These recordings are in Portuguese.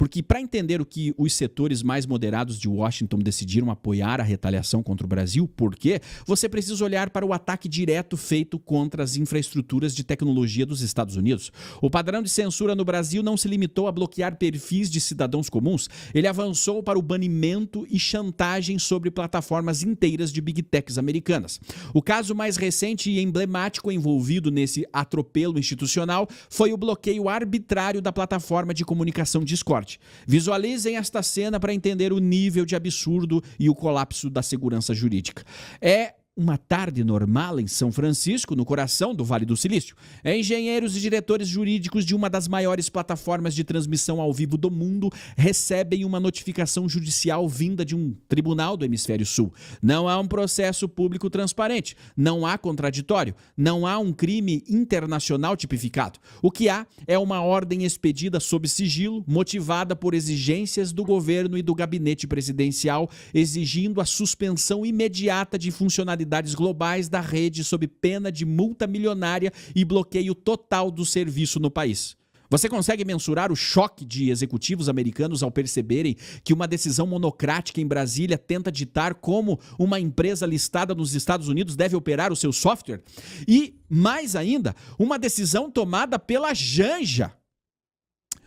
Porque para entender o que os setores mais moderados de Washington decidiram apoiar a retaliação contra o Brasil, por quê? Você precisa olhar para o ataque direto feito contra as infraestruturas de tecnologia dos Estados Unidos. O padrão de censura no Brasil não se limitou a bloquear perfis de cidadãos comuns, ele avançou para o banimento e chantagem sobre plataformas inteiras de big techs americanas. O caso mais recente e emblemático envolvido nesse atropelo institucional foi o bloqueio arbitrário da plataforma de comunicação Discord. Visualizem esta cena para entender o nível de absurdo e o colapso da segurança jurídica. É uma tarde normal em São Francisco, no coração do Vale do Silício. Engenheiros e diretores jurídicos de uma das maiores plataformas de transmissão ao vivo do mundo recebem uma notificação judicial vinda de um tribunal do Hemisfério Sul. Não há um processo público transparente, não há contraditório, não há um crime internacional tipificado. O que há é uma ordem expedida sob sigilo, motivada por exigências do governo e do gabinete presidencial, exigindo a suspensão imediata de funcionalidades globais da rede sob pena de multa milionária e bloqueio total do serviço no país. Você consegue mensurar o choque de executivos americanos ao perceberem que uma decisão monocrática em Brasília tenta ditar como uma empresa listada nos Estados Unidos deve operar o seu software? E, mais ainda, uma decisão tomada pela Janja.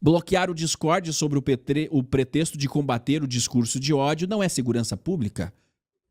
Bloquear o Discord sobre o pretexto de combater o discurso de ódio não é segurança pública.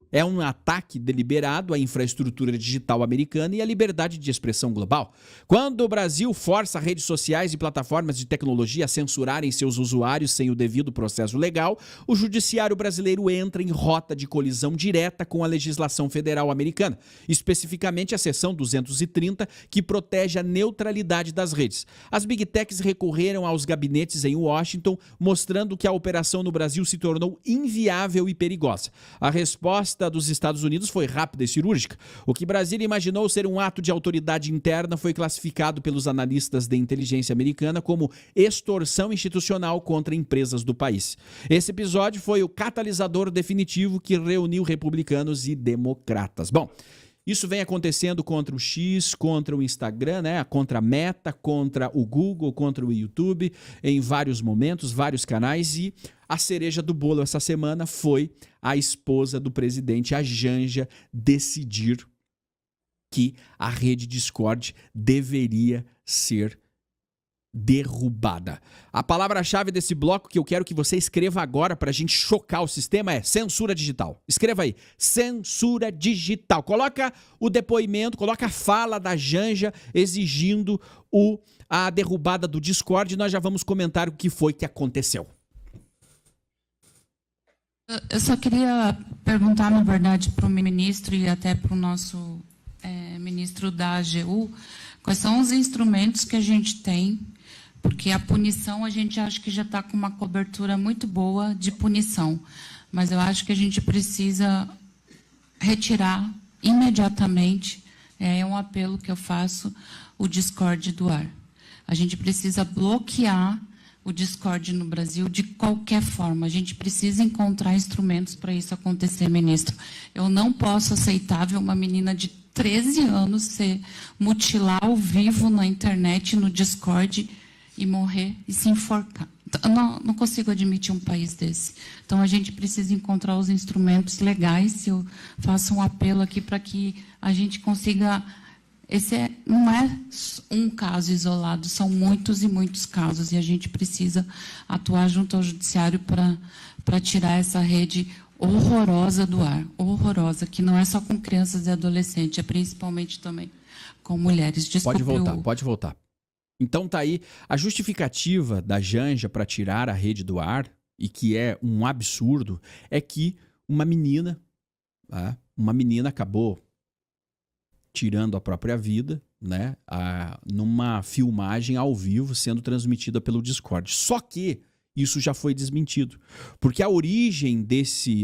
É um ataque deliberado à infraestrutura digital americana e à liberdade de expressão global. Quando o Brasil força redes sociais e plataformas de tecnologia a censurarem seus usuários sem o devido processo legal, o judiciário brasileiro entra em rota de colisão direta com a legislação federal americana, especificamente a seção 230, que protege a neutralidade das redes. As Big Techs recorreram aos gabinetes em Washington, mostrando que a operação no Brasil se tornou inviável e perigosa. A resposta dos Estados Unidos foi rápida e cirúrgica. O que Brasília imaginou ser um ato de autoridade interna foi classificado pelos analistas de inteligência americana como extorsão institucional contra empresas do país. Esse episódio foi o catalisador definitivo que reuniu republicanos e democratas. Bom, isso vem acontecendo contra o X, contra o Instagram, né? Contra a Meta, contra o Google, contra o YouTube, em vários momentos, vários canais, e a cereja do bolo essa semana foi a esposa do presidente, a Janja, decidir que a rede Discord deveria ser derrubada. A palavra-chave desse bloco que eu quero que você escreva agora para a gente chocar o sistema é censura digital. Escreva aí, censura digital. Coloca o depoimento, coloca a fala da Janja exigindo a derrubada do Discord e nós já vamos comentar o que foi que aconteceu. Eu só queria perguntar, na verdade, para o ministro e até para o nosso ministro da AGU, quais são os instrumentos que a gente tem, porque a punição a gente acha que já está com uma cobertura muito boa de punição, mas eu acho que a gente precisa retirar imediatamente, é um apelo que eu faço, o Discord do ar. A gente precisa bloquear o Discord no Brasil de qualquer forma. A gente precisa encontrar instrumentos para isso acontecer, ministro. Eu não posso aceitar ver uma menina de 13 anos ser mutilar ao vivo na internet, no Discord, e morrer e se enforcar. Não consigo admitir um país desse. Então, a gente precisa encontrar os instrumentos legais. Eu faço um apelo aqui para que a gente consiga... não é um caso isolado, são muitos e muitos casos, e a gente precisa atuar junto ao judiciário para tirar essa rede horrorosa do ar, horrorosa, que não é só com crianças e adolescentes, é principalmente também com mulheres. Desculpe, pode voltar. Então tá aí a justificativa da Janja para tirar a rede do ar, e que é um absurdo, é que uma menina acabou tirando a própria vida, né, numa filmagem ao vivo sendo transmitida pelo Discord. Só que isso já foi desmentido, porque a origem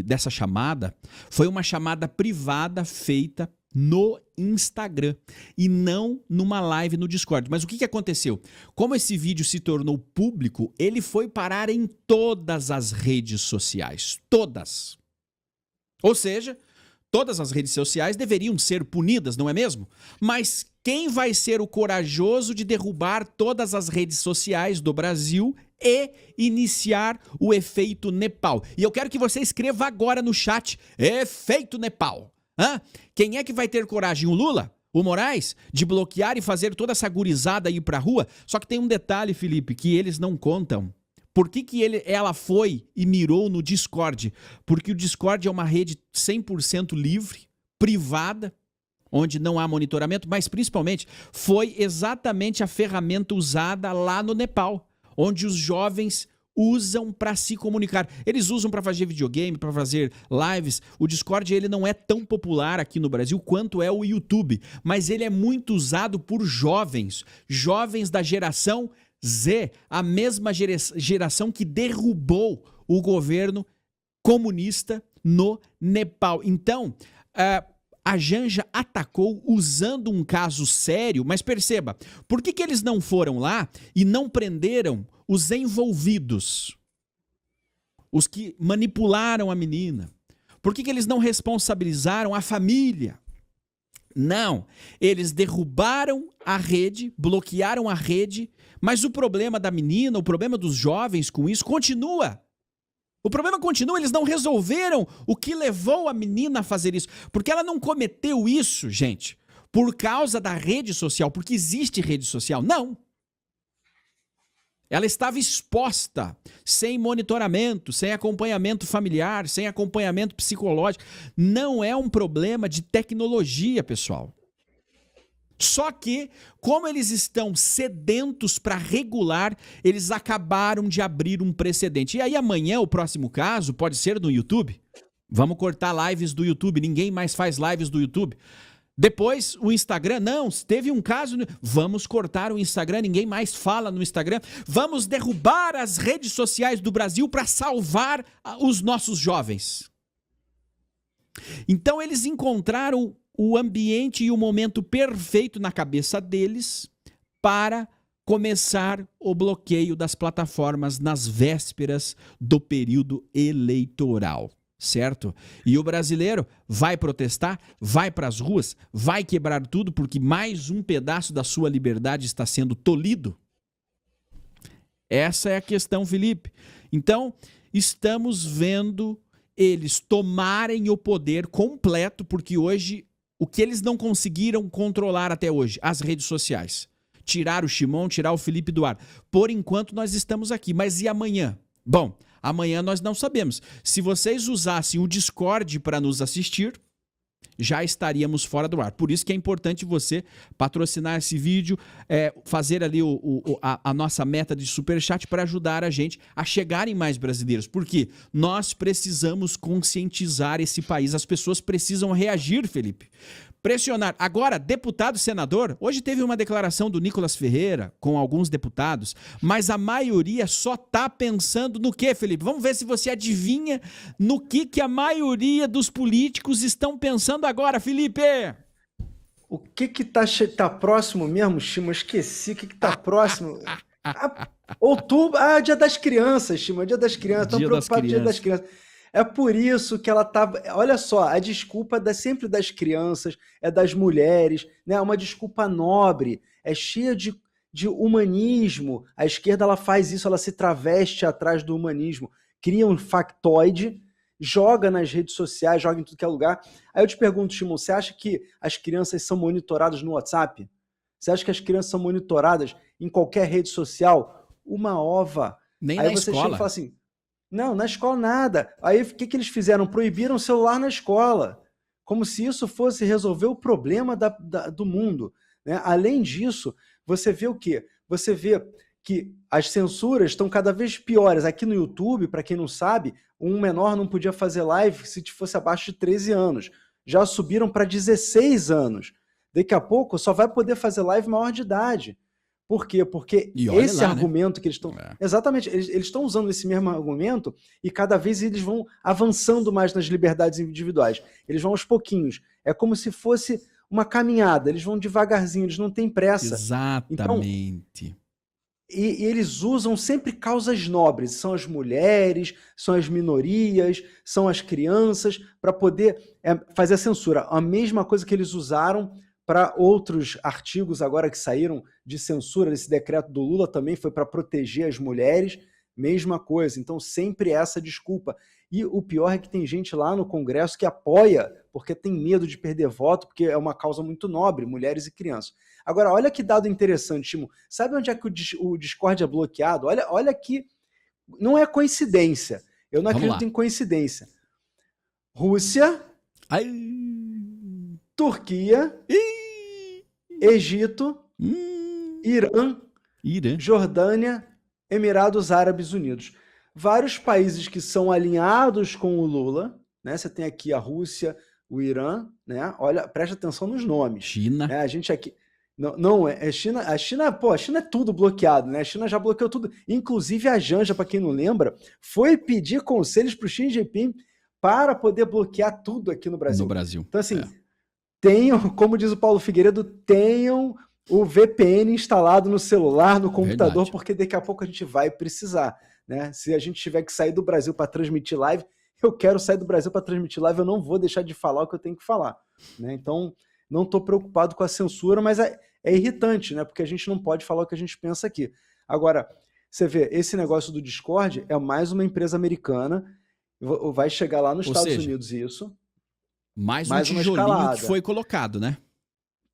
dessa chamada foi uma chamada privada feita no Instagram e não numa live no Discord. Mas o que aconteceu? Como esse vídeo se tornou público, ele foi parar em todas as redes sociais. Todas. Ou seja, Todas as redes sociais deveriam ser punidas, não é mesmo? Mas quem vai ser o corajoso de derrubar todas as redes sociais do Brasil e iniciar o efeito Nepal? E eu quero que você escreva agora no chat, efeito Nepal. Hã? Quem é que vai ter coragem? O Lula? O Moraes? De bloquear e fazer toda essa gurizada ir pra rua? Só que tem um detalhe, Felipe, que eles não contam. Por que ela foi e mirou no Discord? Porque o Discord é uma rede 100% livre, privada, onde não há monitoramento, mas principalmente foi exatamente a ferramenta usada lá no Nepal, onde os jovens usam para se comunicar. Eles usam para fazer videogame, para fazer lives. O Discord ele não é tão popular aqui no Brasil quanto é o YouTube, mas ele é muito usado por jovens, jovens da geração Z, a mesma geração que derrubou o governo comunista no Nepal. Então, a Janja atacou usando um caso sério, mas perceba, por que eles não foram lá e não prenderam os envolvidos? Os que manipularam a menina? Por que eles não responsabilizaram a família? Não, eles derrubaram a rede, bloquearam a rede, mas o problema da menina, o problema dos jovens com isso continua. O problema continua, eles não resolveram o que levou a menina a fazer isso. Porque ela não cometeu isso, gente, por causa da rede social, porque existe rede social. Não. Ela estava exposta, sem monitoramento, sem acompanhamento familiar, sem acompanhamento psicológico. Não é um problema de tecnologia, pessoal. Só que, como eles estão sedentos para regular, eles acabaram de abrir um precedente. E aí amanhã, o próximo caso, pode ser no YouTube. Vamos cortar lives do YouTube, ninguém mais faz lives do YouTube. Depois, o Instagram, não, teve um caso, vamos cortar o Instagram, ninguém mais fala no Instagram. Vamos derrubar as redes sociais do Brasil para salvar os nossos jovens. Então, eles encontraram o ambiente e o momento perfeito na cabeça deles para começar o bloqueio das plataformas nas vésperas do período eleitoral, certo? E o brasileiro vai protestar, vai para as ruas, vai quebrar tudo porque mais um pedaço da sua liberdade está sendo tolhido? Essa é a questão, Felipe. Então, estamos vendo eles tomarem o poder completo, porque hoje o que eles não conseguiram controlar até hoje, as redes sociais. Tirar o Shimon, tirar o Felipe Duarte. Por enquanto nós estamos aqui, mas e amanhã? Bom, amanhã nós não sabemos. Se vocês usassem o Discord para nos assistir, já estaríamos fora do ar. Por isso que é importante você patrocinar esse vídeo, fazer ali a nossa meta de superchat para ajudar a gente a chegarem mais brasileiros. Porque nós precisamos conscientizar esse país. As pessoas precisam reagir, Felipe. Pressionar. Agora, deputado, senador, hoje teve uma declaração do Nicolas Ferreira com alguns deputados, mas a maioria só está pensando no quê, Felipe? Vamos ver se você adivinha no que a maioria dos políticos estão pensando agora, Felipe. O que tá próximo mesmo, Shima? Eu esqueci o que tá próximo. Outubro, Dia das Crianças, Shima, Dia das Crianças. Estão preocupados com o Dia das Crianças. É por isso que ela tá... Olha só, a desculpa é sempre das crianças, é das mulheres, né? É uma desculpa nobre, é cheia de humanismo. A esquerda ela faz isso, ela se traveste atrás do humanismo, cria um factoide, joga nas redes sociais, joga em tudo que é lugar. Aí eu te pergunto, Shimon, você acha que as crianças são monitoradas no WhatsApp? Você acha que as crianças são monitoradas em qualquer rede social? Uma ova. Nem aí na você escola. Chega e fala assim, não, na escola nada. Aí o que eles fizeram? Proibiram o celular na escola. Como se isso fosse resolver o problema do mundo, né? Além disso, você vê o quê? Você vê que as censuras estão cada vez piores. Aqui no YouTube, para quem não sabe, um menor não podia fazer live se fosse abaixo de 13 anos. Já subiram para 16 anos. Daqui a pouco só vai poder fazer live maior de idade. Por quê? Porque esse argumento, né, que eles estão... Exatamente, eles estão usando esse mesmo argumento e cada vez eles vão avançando mais nas liberdades individuais. Eles vão aos pouquinhos. É como se fosse uma caminhada, eles vão devagarzinho, eles não têm pressa. Exatamente. Então, e eles usam sempre causas nobres, são as mulheres, são as minorias, são as crianças, para poder fazer a censura. A mesma coisa que eles usaram para outros artigos agora que saíram de censura, esse decreto do Lula também foi para proteger as mulheres, mesma coisa. Então sempre essa desculpa. E o pior é que tem gente lá no Congresso que apoia, porque tem medo de perder voto, porque é uma causa muito nobre, mulheres e crianças. Agora, olha que dado interessante, Timo. Sabe onde é que o Discord é bloqueado? Olha que não é coincidência. Eu não acredito em coincidência. Rússia, Turquia, Egito, Irã, Jordânia, Emirados Árabes Unidos. Vários países que são alinhados com o Lula, né? Você tem aqui a Rússia, o Irã, né? Olha, preste atenção nos nomes. China. A gente aqui... Não, é China. A China é tudo bloqueado, né? A China já bloqueou tudo. Inclusive a Janja, para quem não lembra, foi pedir conselhos para o Xi Jinping para poder bloquear tudo aqui no Brasil. Então, assim, tenham, como diz o Paulo Figueiredo, tenham o VPN instalado no celular, no computador, porque daqui a pouco a gente vai precisar, né? Se a gente tiver que sair do Brasil para transmitir live, eu quero sair do Brasil para transmitir live, eu não vou deixar de falar o que eu tenho que falar, né? Então, não estou preocupado com a censura, mas é irritante, né? Porque a gente não pode falar o que a gente pensa aqui. Agora, você vê, esse negócio do Discord é mais uma empresa americana, vai chegar lá nos Estados Unidos isso. Mais um tijolinho que foi colocado, né?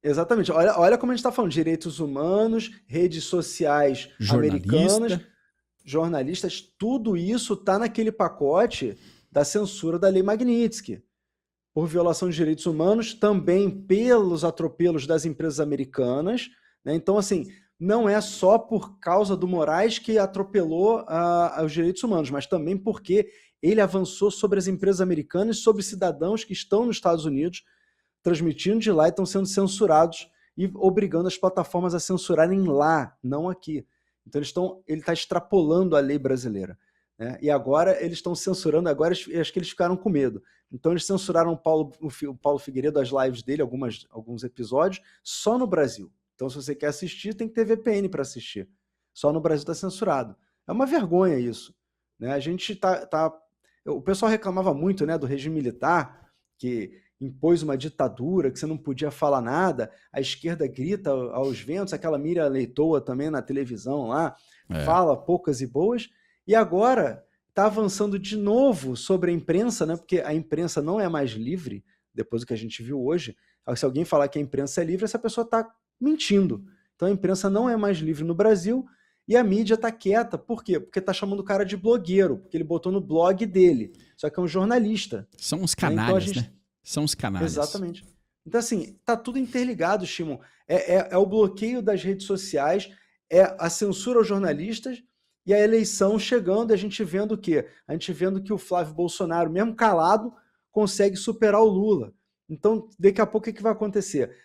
Exatamente. Olha como a gente está falando, direitos humanos, redes sociais americanas, jornalistas, tudo isso está naquele pacote da censura da Lei Magnitsky. Por violação de direitos humanos, também pelos atropelos das empresas americanas, né? Então, assim, não é só por causa do Moraes que atropelou os direitos humanos, mas também porque ele avançou sobre as empresas americanas e sobre cidadãos que estão nos Estados Unidos, transmitindo de lá e estão sendo censurados e obrigando as plataformas a censurarem lá, não aqui. Então ele está extrapolando a lei brasileira, né? E agora eles estão censurando, agora acho que eles ficaram com medo. Então eles censuraram o Paulo Figueiredo, as lives dele, alguns episódios, só no Brasil. Então se você quer assistir, tem que ter VPN para assistir. Só no Brasil está censurado. É uma vergonha isso, né? A gente o pessoal reclamava muito, né, do regime militar, que impôs uma ditadura, que você não podia falar nada, a esquerda grita aos ventos, aquela Miriam Leitoa também na televisão lá, fala poucas e boas, e agora está avançando de novo sobre a imprensa, né? Porque a imprensa não é mais livre, depois do que a gente viu hoje. Se alguém falar que a imprensa é livre, essa pessoa está mentindo. Então a imprensa não é mais livre no Brasil e a mídia está quieta. Por quê? Porque está chamando o cara de blogueiro, porque ele botou no blog dele. Só que é um jornalista. São os canalhas, né? São os canalhas. Exatamente. Então, assim, tá tudo interligado, Shimon. É o bloqueio das redes sociais, é a censura aos jornalistas e a eleição chegando, e a gente vendo o quê? A gente vendo que o Flávio Bolsonaro, mesmo calado, consegue superar o Lula. Então, daqui a pouco, o que vai acontecer?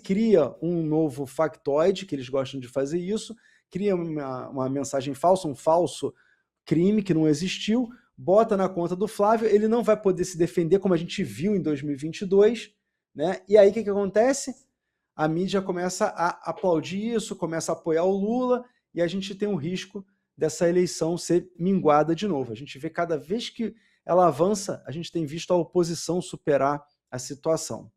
Cria um novo factoide, que eles gostam de fazer isso, cria uma mensagem falsa, um falso crime que não existiu, bota na conta do Flávio, ele não vai poder se defender, como a gente viu em 2022, né? E aí o que acontece? A mídia começa a aplaudir isso, começa a apoiar o Lula, e a gente tem um risco dessa eleição ser minguada de novo. A gente vê cada vez que ela avança, a gente tem visto a oposição superar a situação.